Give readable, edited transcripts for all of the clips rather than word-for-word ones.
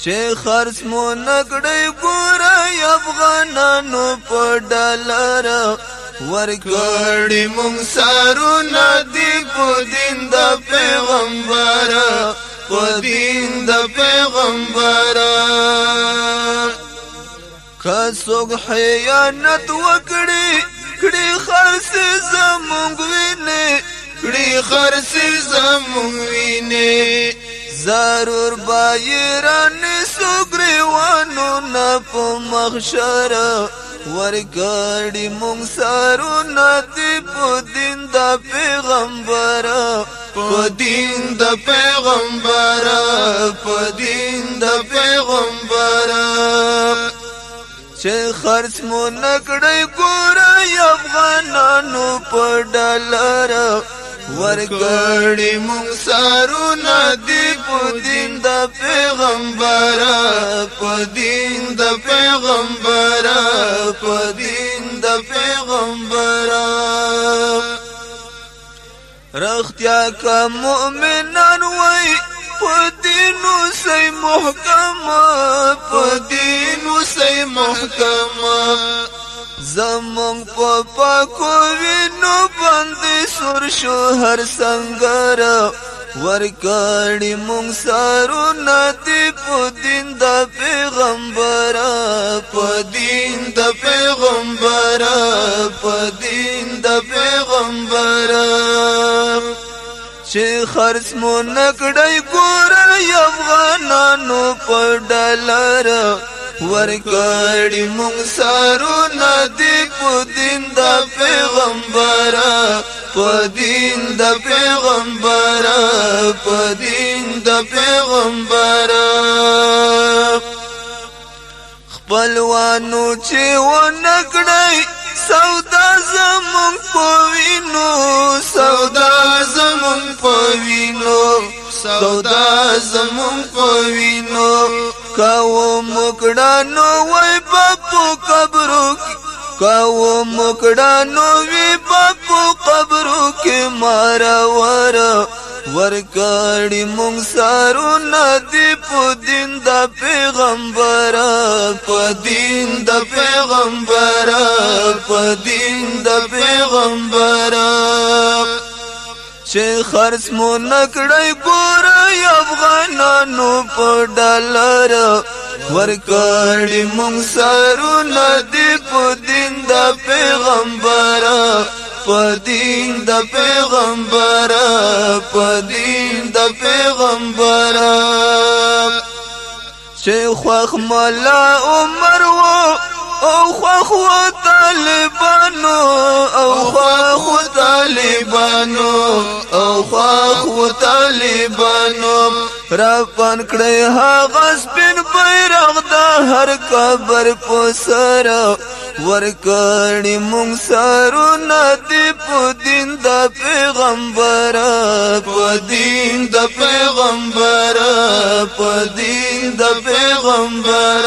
چې خرڅ مو نکړی ګورای افغانانو په ډالر ورکړی مونږ سارونه دی په دین د پیغمبر په دین د پیغمبر که څوک خیانت وکړي کړي خرڅ زمونږ ویني کړي خرڅ زمونږ ویني ضرور بایران سګریوانو نه په محشر ورګړي مونږ سارونه دی په دین د پیغمبر په دین د پیغمبر په دین د پیغمبر چې خرڅ مو نکړی ګورای افغانانو په ډالر ورګړي مونږ سارونه دی په دین د پیغمبر په دین د پیغمبر په دین د پیغمبر رختیا کا مؤمنان وای په دینو سي محکم په دینو سي محکم زمون په پاکو وینو باندې سور شو هر سنگر ورکړی مونږ سارونه دی په دین د پیغمبر په دین د پیغمبر په دین د پیغمبر چې خرڅ مو نکړی ګورای افغانانو په ډالر ورکړی مونږ سارونه دی په دین د پیغمبر په دین د پیغمبر په دین د پیغمبر خپلوانو چې ونکړی سودا زمون پوینو سودا زمون پوینو سودا زمون پوینو کاو مکڑانو وی باپو قبرو کاو مکڑانو وی باپو قبرو کې مارا ورکړی مونږ سارونه دی په دین د پیغمبر په دین د پیغمبر په دین د پیغمبر چې خرڅ مو نکړی ګورای افغانانو په ډالر ورکړی مونږ سارونه دی په دین د پیغمبر په دین د پیغمبر په دین د پیغمبر چې خوخ مولا عمر او خوخ طالبانو او خوخ طالبانو او خوخ طالبانو را پن کړی هغه سپین بیرغ د هر قبر په سر ورکړی مونږ سارونه دی په دین د پیغمبر په دین د پیغمبر په دین د پیغمبر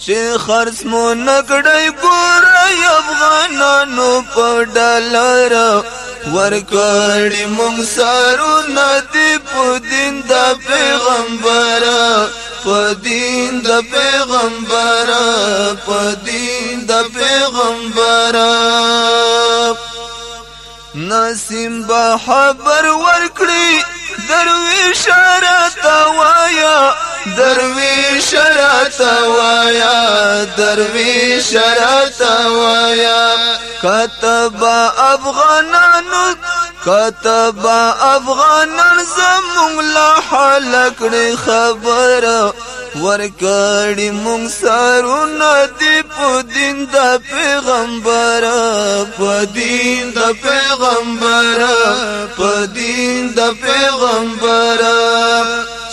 چې خرڅ مو نکړی ګورای افغانانو په ډالر ورکړی مونږ سارونه دی په دین د پیغمبر په دین د پیغمبر په دین د پیغمبر نسیم با خبر ورکړي درویش راته وایا درویش راته وایا درویش راته وایا كتب افغانان زمونږ لا حلکړي خبر ورکړی مونږ سارونه دی په دین د پیغمبر په دین د پیغمبر په دین د پیغمبر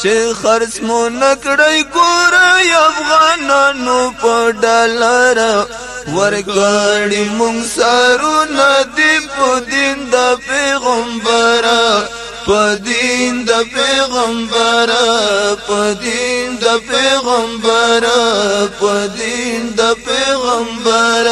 چې خرڅ مو نکړی ګورای افغانانو په ډالر ورکړی مونږ سارونه دی په دین د پیغمبر په دین د پیغمبر په دین د پیغمبر په دین د پیغمبر